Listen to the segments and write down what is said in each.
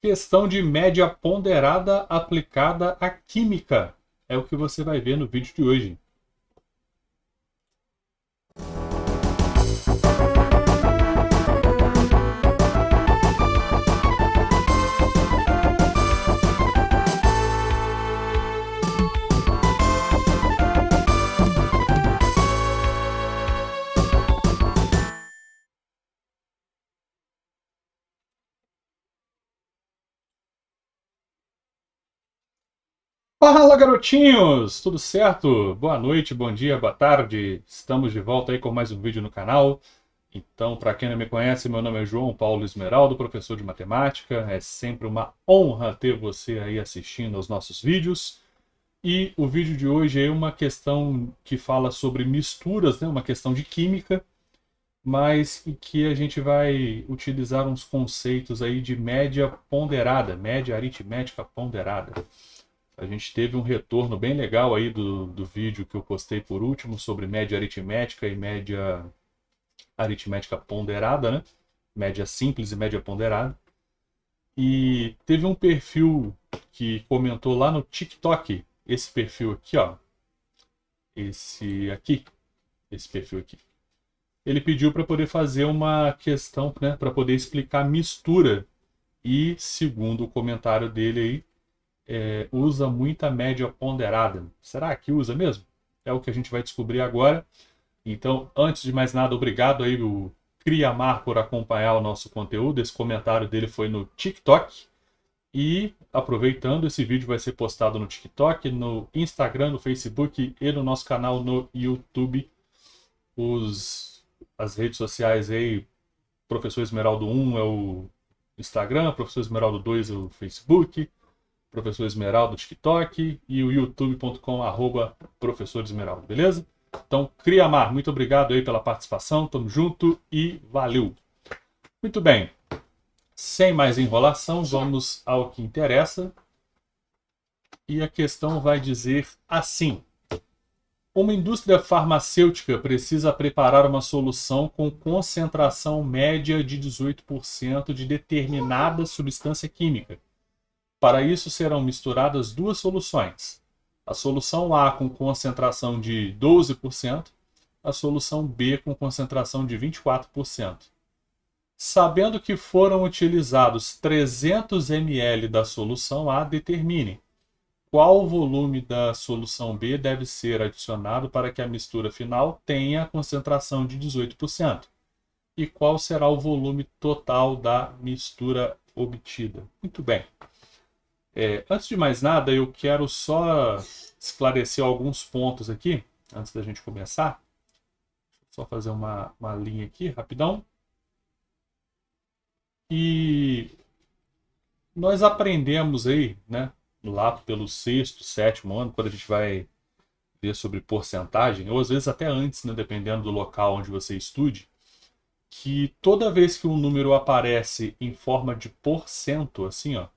Questão de média ponderada aplicada à química. É o que você vai ver no vídeo de hoje. Fala, garotinhos! Tudo certo? Boa noite, bom dia, boa tarde. Estamos de volta aí com mais um vídeo no canal. Então, para quem não me conhece, meu nome é João Paulo Esmeraldo, professor de matemática. É sempre uma honra ter você aí assistindo aos nossos vídeos. E o vídeo de hoje é uma questão que fala sobre misturas, né? Uma questão de química, mas em que a gente vai utilizar uns conceitos aí de média ponderada, média aritmética ponderada. A gente teve um retorno bem legal aí do vídeo que eu postei por último sobre média aritmética e média aritmética ponderada, né? Média simples e média ponderada. E teve um perfil que comentou lá no TikTok, esse perfil aqui, ó. Esse perfil aqui. Ele pediu para poder fazer uma questão, né, para poder explicar mistura. E, segundo o comentário dele aí, usa muita média ponderada. Será que usa mesmo? É o que a gente vai descobrir agora. Então, antes de mais nada, obrigado aí o Criamar por acompanhar o nosso conteúdo. Esse comentário dele foi no TikTok. E, aproveitando, esse vídeo vai ser postado no TikTok, no Instagram, no Facebook e no nosso canal no YouTube. As redes sociais aí, Professor Esmeraldo 1 é o Instagram, Professor Esmeraldo 2 é o Facebook, Professor Esmeraldo TikTok e o youtube.com/Professor Esmeraldo, beleza? Então, Criamar, muito obrigado aí pela participação, tamo junto e valeu! Muito bem, sem mais enrolação, vamos ao que interessa. E a questão vai dizer assim: uma indústria farmacêutica precisa preparar uma solução com concentração média de 18% de determinada substância química. Para isso serão misturadas duas soluções. A solução A com concentração de 12%, a solução B com concentração de 24%. Sabendo que foram utilizados 300 ml da solução A, determine qual volume da solução B deve ser adicionado para que a mistura final tenha a concentração de 18%. E qual será o volume total da mistura obtida. Muito bem. Antes de mais nada, eu quero só esclarecer alguns pontos aqui, antes da gente começar. Só fazer uma linha aqui, rapidão. E nós aprendemos aí, né, lá pelo sexto, sétimo ano, quando a gente vai ver sobre porcentagem, ou às vezes até antes, né, dependendo do local onde você estude, que toda vez que um número aparece em forma de porcento, assim, ó,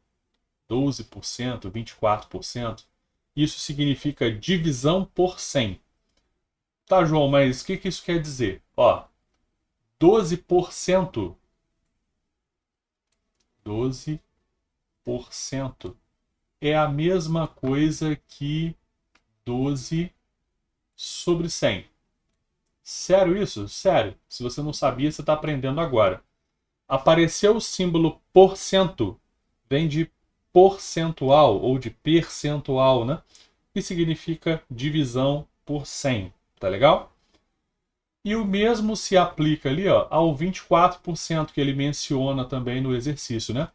12%, 24%, isso significa divisão por 100. Tá, João, mas o que isso quer dizer? Ó, 12%, 12% é a mesma coisa que 12 sobre 100. Sério isso? Sério. Se você não sabia, você está aprendendo agora. Apareceu o símbolo porcento, vem de percentual ou de percentual, né? Que significa divisão por 100. Tá legal? E o mesmo se aplica ali, ó, ao 24% que ele menciona também no exercício, né?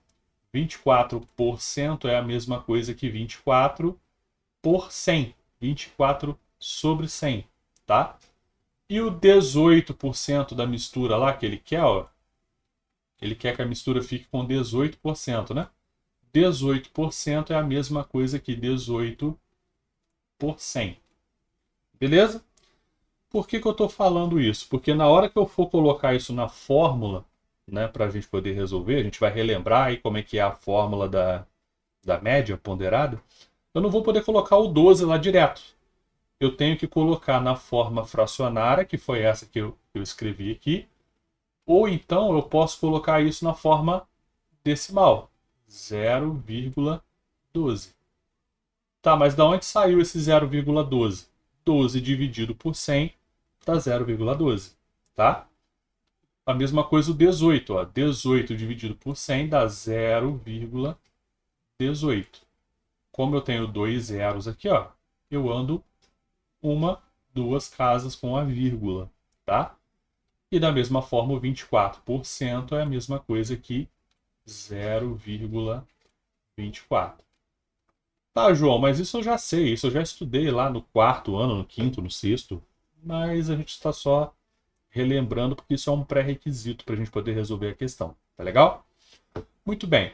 24% é a mesma coisa que 24 por 100. 24 sobre 100, tá? E o 18% da mistura lá que ele quer, ó, ele quer que a mistura fique com 18%, né? 18% é a mesma coisa que 18 por 100. Beleza? Por que eu estou falando isso? Porque na hora que eu for colocar isso na fórmula, né, para a gente poder resolver, a gente vai relembrar aí como é que é a fórmula da média ponderada, eu não vou poder colocar o 12 lá direto. Eu tenho que colocar na forma fracionária, que foi essa que eu escrevi aqui, ou então eu posso colocar isso na forma decimal. 0,12. Tá, mas da onde saiu esse 0,12? 12 dividido por 100 dá 0,12, tá? A mesma coisa o 18, ó. 18 dividido por 100 dá 0,18. Como eu tenho dois zeros aqui, ó, eu ando uma, duas casas com a vírgula, tá? E da mesma forma, o 24% é a mesma coisa que 0,24. Tá, João, mas isso eu já sei, isso eu já estudei lá no quarto ano, no quinto, no sexto, mas a gente está só relembrando porque isso é um pré-requisito para a gente poder resolver a questão, tá legal? Muito bem.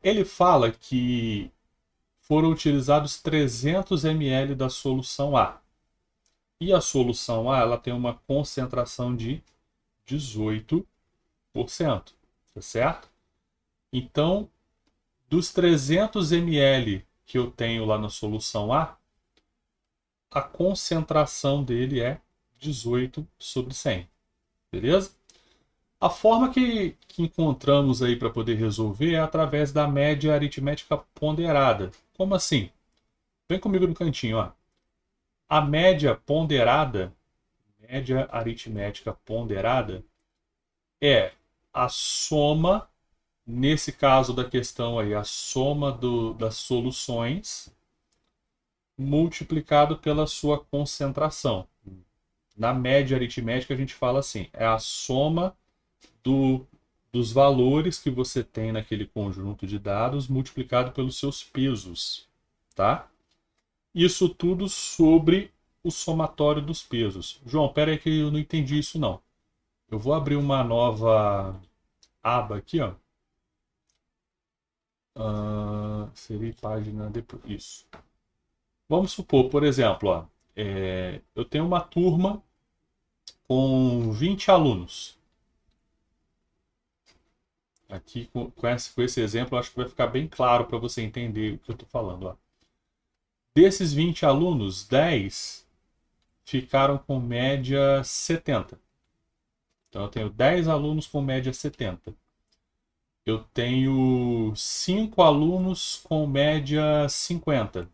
Ele fala que foram utilizados 300 ml da solução A. E a solução A ela tem uma concentração de 18%, tá certo? Então, dos 300 ml que eu tenho lá na solução A, a concentração dele é 18/100, beleza? A forma que encontramos aí para poder resolver é através da média aritmética ponderada. Como assim? Vem comigo no cantinho, ó. A média aritmética ponderada, é a soma, nesse caso da questão aí, a soma das soluções multiplicado pela sua concentração. Na média aritmética a gente fala assim, é a soma dos valores que você tem naquele conjunto de dados multiplicado pelos seus pesos, tá? Isso tudo sobre o somatório dos pesos. João, pera aí que eu não entendi isso não. Eu vou abrir uma nova aba aqui, ó. Seria página depois. Isso. Vamos supor, por exemplo, ó, eu tenho uma turma com 20 alunos. Aqui, com esse exemplo, eu acho que vai ficar bem claro para você entender o que eu estou falando. Ó. Desses 20 alunos, 10 ficaram com média 70. Então, eu tenho 10 alunos com média 70. Eu tenho 5 alunos com média 50.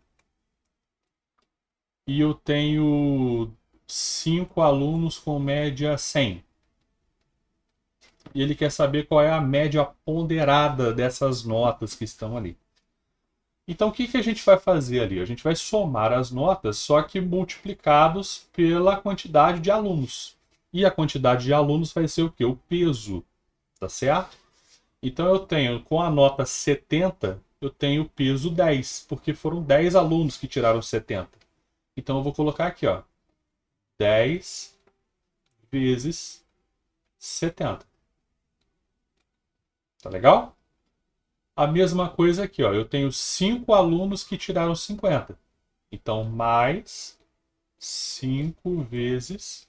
E eu tenho 5 alunos com média 100. E ele quer saber qual é a média ponderada dessas notas que estão ali. Então, o que a gente vai fazer ali? A gente vai somar as notas, só que multiplicados pela quantidade de alunos. E a quantidade de alunos vai ser o quê? O peso, tá certo? Então, eu tenho, com a nota 70, eu tenho o peso 10, porque foram 10 alunos que tiraram 70. Então, eu vou colocar aqui, ó, 10 vezes 70. Tá legal? A mesma coisa aqui, ó. Eu tenho 5 alunos que tiraram 50. Então, mais 5 vezes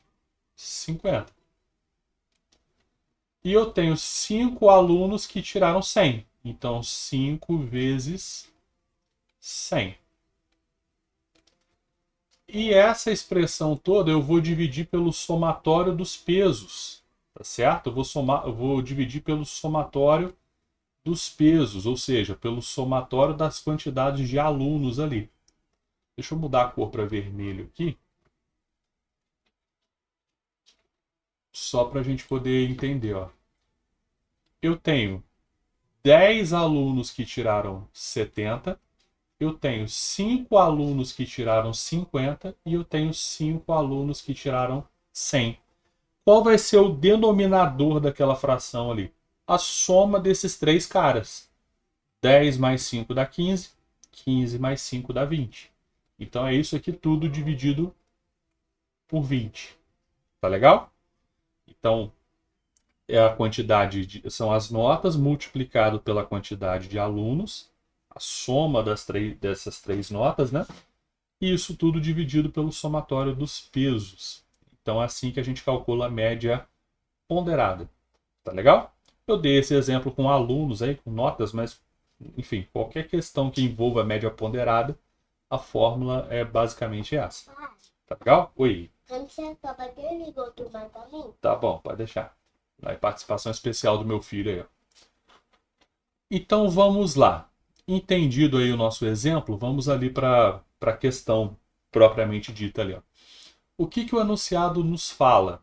50. E eu tenho 5 alunos que tiraram 100. Então, 5 vezes 100. E essa expressão toda eu vou dividir pelo somatório dos pesos. Tá certo? Eu vou dividir pelo somatório dos pesos, ou seja, pelo somatório das quantidades de alunos ali. Deixa eu mudar a cor para vermelho aqui, só para a gente poder entender. Ó. Eu tenho 10 alunos que tiraram 70, eu tenho 5 alunos que tiraram 50 e eu tenho 5 alunos que tiraram 100. Qual vai ser o denominador daquela fração ali? A soma desses três caras. 10 mais 5 dá 15, 15 mais 5 dá 20. Então é isso aqui tudo dividido por 20. Tá legal? Então, é a quantidade são as notas multiplicado pela quantidade de alunos, a soma dessas três notas, né? E isso tudo dividido pelo somatório dos pesos. Então é assim que a gente calcula a média ponderada. Tá legal? Eu dei esse exemplo com alunos aí, com notas, mas enfim, qualquer questão que envolva a média ponderada, a fórmula é basicamente essa. Tá legal? Oi. Quando você acaba de ligou tu vai pra mim? Tá bom, pode deixar. Aí, participação especial do meu filho aí, ó. Então vamos lá. Entendido aí o nosso exemplo, vamos ali para a questão propriamente dita ali. Ó. O que o enunciado nos fala?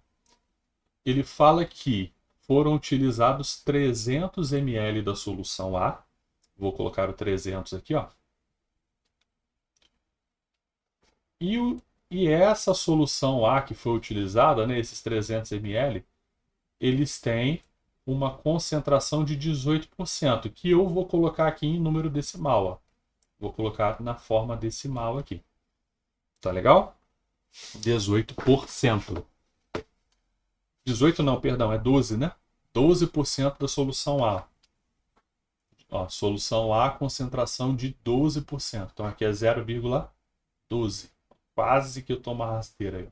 Ele fala que foram utilizados 300 ml da solução A. Vou colocar o 300 aqui, ó. E essa solução A que foi utilizada, né, esses 300 ml, eles têm uma concentração de 18%, que eu vou colocar aqui em número decimal. Ó. Vou colocar na forma decimal aqui. Tá legal? 18%. 18 não, perdão, é 12, né? 12% da solução A. Ó, solução A, concentração de 12%. Então aqui é 0,12. Quase que eu tomo uma rasteira aí.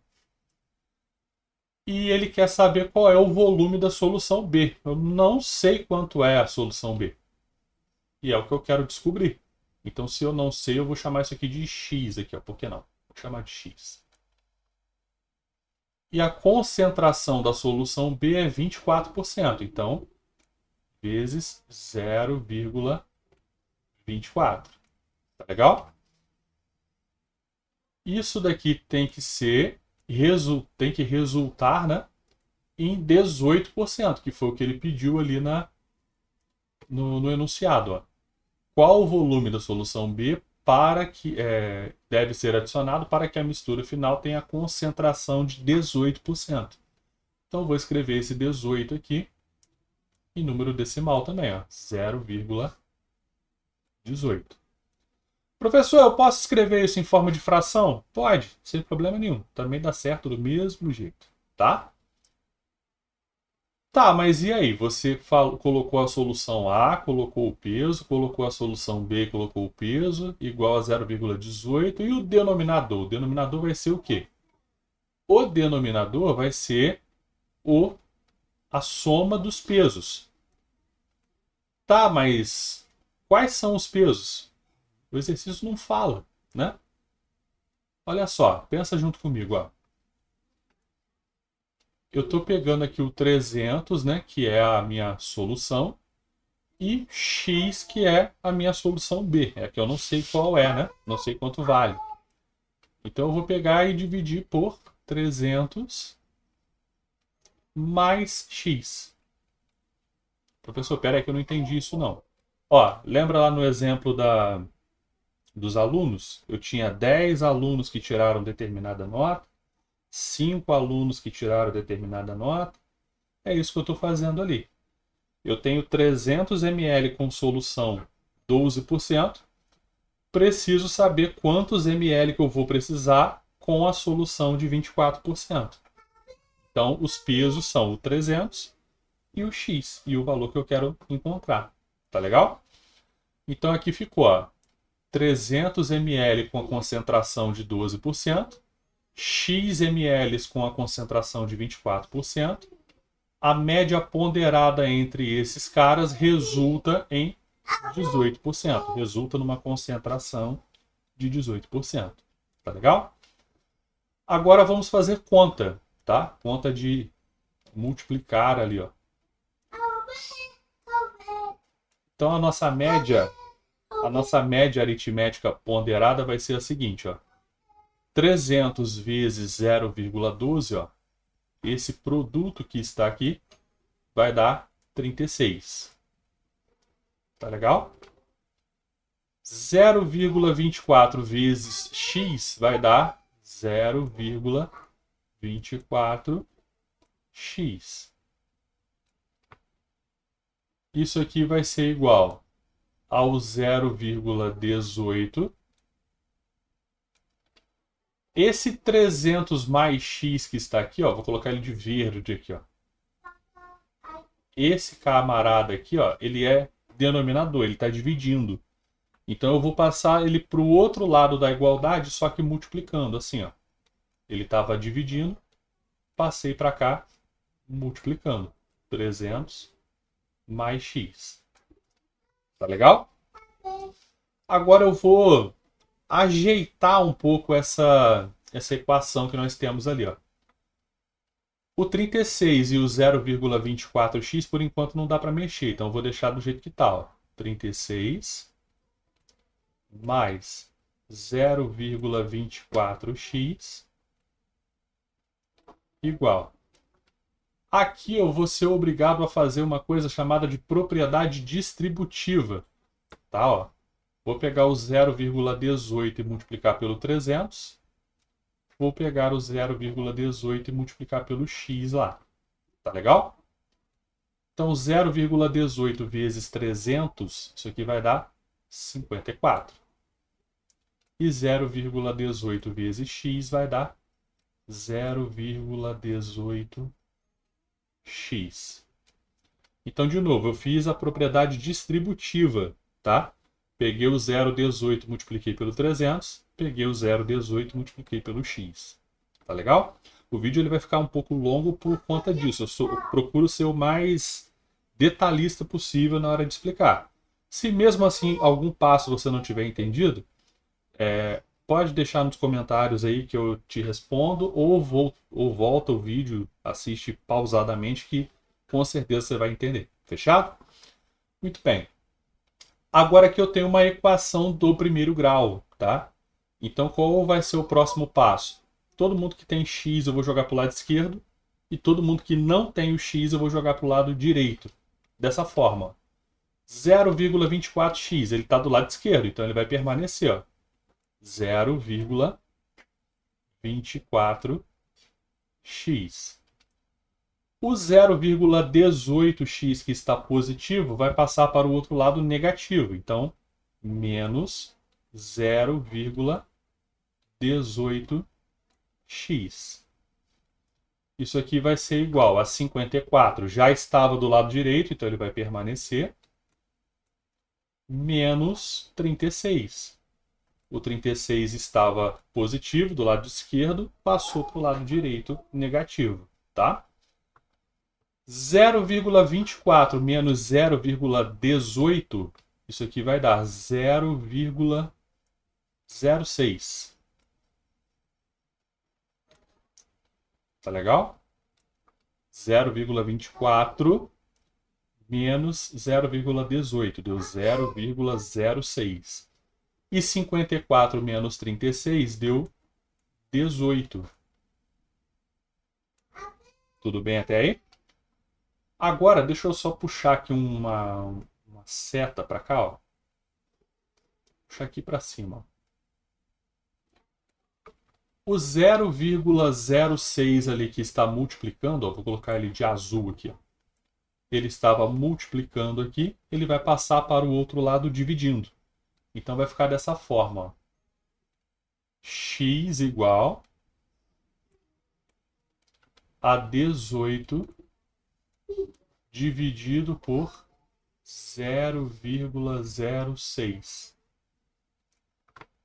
E ele quer saber qual é o volume da solução B. Eu não sei quanto é a solução B. E é o que eu quero descobrir. Então, se eu não sei, eu vou chamar isso aqui de X. Aqui, ó. Por que não? Vou chamar de X. E a concentração da solução B é 24%. Então, vezes 0,24. Tá legal? Isso daqui tem que resultar, né, em 18%, que foi o que ele pediu ali no enunciado. Ó. Qual o volume da solução B deve ser adicionado para que a mistura final tenha a concentração de 18%? Então, vou escrever esse 18 aqui em número decimal também, 0,18. Professor, eu posso escrever isso em forma de fração? Pode, sem problema nenhum. Também dá certo do mesmo jeito, tá? Tá, mas e aí? Você colocou a solução A, colocou o peso, colocou a solução B, colocou o peso, igual a 0,18. E o denominador? O denominador vai ser o quê? O denominador vai ser a soma dos pesos. Tá, mas quais são os pesos? O exercício não fala, né? Olha só, pensa junto comigo, ó. Eu estou pegando aqui o 300, né, que é a minha solução, e x, que é a minha solução B, é que eu não sei qual é, né? Não sei quanto vale. Então eu vou pegar e dividir por 300 mais x. Professor, pera aí que eu não entendi isso não. Ó, lembra lá no exemplo dos alunos? Eu tinha 10 alunos que tiraram determinada nota, 5 alunos que tiraram determinada nota. É isso que eu estou fazendo ali. Eu tenho 300 ml com solução 12%. Preciso saber quantos ml que eu vou precisar com a solução de 24%. Então, os pesos são o 300 e o x, e o valor que eu quero encontrar. Tá legal? Então, aqui ficou, ó, 300 ml com a concentração de 12%, x ml com a concentração de 24%, a média ponderada entre esses caras resulta em 18%. Resulta numa concentração de 18%. Tá legal? Agora vamos fazer conta, tá? Conta de multiplicar ali, ó. Então a nossa média aritmética ponderada vai ser a seguinte, ó. 300 vezes 0,12, ó. Esse produto que está aqui vai dar 36. Tá legal? 0,24 vezes x vai dar 0,24x. Isso aqui vai ser igual ao 0,18. Esse 300 mais x que está aqui, ó, vou colocar ele de verde aqui, ó. Esse camarada aqui, ó, ele é denominador, ele está dividindo. Então eu vou passar ele para o outro lado da igualdade, só que multiplicando, assim, ó. Ele estava dividindo, passei para cá, multiplicando. 300 mais x. Tá legal? Agora eu vou ajeitar um pouco essa equação que nós temos ali, ó. O 36 e o 0,24x, por enquanto, não dá para mexer, então eu vou deixar do jeito que está. 36 mais 0,24x igual. Aqui eu vou ser obrigado a fazer uma coisa chamada de propriedade distributiva. Tá, ó. Vou pegar o 0,18 e multiplicar pelo 300. Vou pegar o 0,18 e multiplicar pelo x lá. Tá legal? Então, 0,18 vezes 300, isso aqui vai dar 54. E 0,18 vezes x vai dar 0,18x. Então, de novo, eu fiz a propriedade distributiva, tá? Peguei o 0,18 multipliquei pelo 300, peguei o 0,18 multipliquei pelo x. Tá legal? O vídeo ele vai ficar um pouco longo por conta disso. Eu procuro ser o mais detalhista possível na hora de explicar. Se mesmo assim algum passo você não tiver entendido, pode deixar nos comentários aí que eu te respondo, ou volta o vídeo, assiste pausadamente que com certeza você vai entender. Fechado? Muito bem. Agora que eu tenho uma equação do primeiro grau, tá? Então qual vai ser o próximo passo? Todo mundo que tem x eu vou jogar para o lado esquerdo, e todo mundo que não tem o x eu vou jogar para o lado direito. Dessa forma, 0,24x, ele está do lado esquerdo, então ele vai permanecer, ó. 0,24x. O 0,18x que está positivo vai passar para o outro lado negativo. Então, menos 0,18x. Isso aqui vai ser igual a 54. Já estava do lado direito, então ele vai permanecer. Menos 36. O 36 estava positivo do lado esquerdo, passou para o lado direito negativo, tá? 0,24 menos 0,18, isso aqui vai dar 0,06. Tá legal? 0,24 menos 0,18, deu 0,06. E 54 menos 36 deu 18. Tudo bem até aí? Agora, deixa eu só puxar aqui uma seta para cá, ó. Puxar aqui para cima. O 0,06 ali que está multiplicando, ó, vou colocar ele de azul aqui, ó. Ele estava multiplicando aqui, ele vai passar para o outro lado dividindo. Então vai ficar dessa forma, ó. X igual a 18 dividido por 0,06.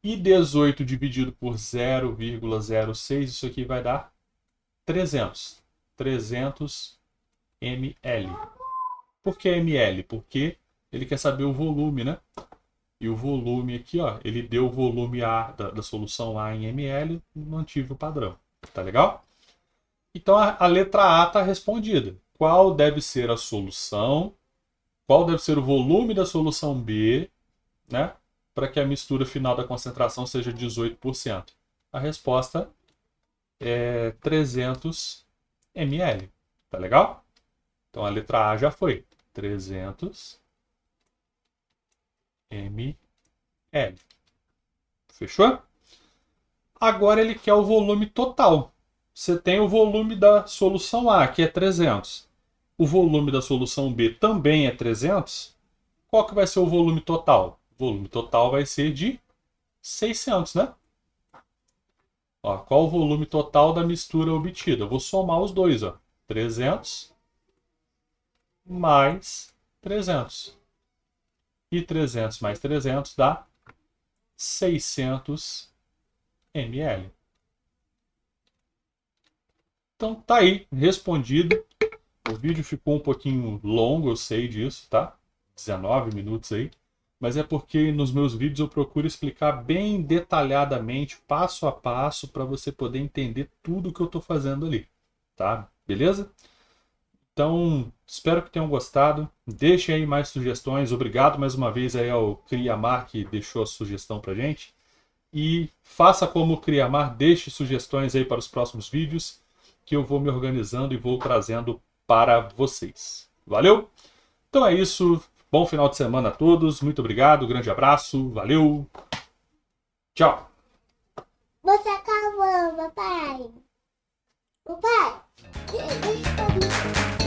E 18 dividido por 0,06, isso aqui vai dar 300. 300 ml. Por que ml? Porque ele quer saber o volume, né? E o volume aqui, ó, ele deu o volume A da solução A em ml, mantive o padrão. Tá legal? Então a letra A está respondida. Qual deve ser a solução? Qual deve ser o volume da solução B, né? Para que a mistura final da concentração seja 18%. A resposta é 300 ml. Tá legal? Então a letra A já foi. 300 ml. Fechou? Agora ele quer o volume total. Você tem o volume da solução A, que é 300. O volume da solução B também é 300. Qual que vai ser o volume total? O volume total vai ser de 600, né? Ó, qual o volume total da mistura obtida? Eu vou somar os dois, ó. 300 mais 300. E 300 mais 300 dá 600 ml. Então tá aí, respondido. O vídeo ficou um pouquinho longo, eu sei disso, tá? 19 minutos aí. Mas é porque nos meus vídeos eu procuro explicar bem detalhadamente, passo a passo, para você poder entender tudo que eu estou fazendo ali, tá? Beleza? Então, espero que tenham gostado. Deixem aí mais sugestões. Obrigado mais uma vez aí ao Criamar que deixou a sugestão pra gente. E faça como o Criamar, deixe sugestões aí para os próximos vídeos, que eu vou me organizando e vou trazendo para vocês. Valeu? Então é isso. Bom final de semana a todos. Muito obrigado. Grande abraço. Valeu. Tchau. Você acabou, papai. Papai, deixa eu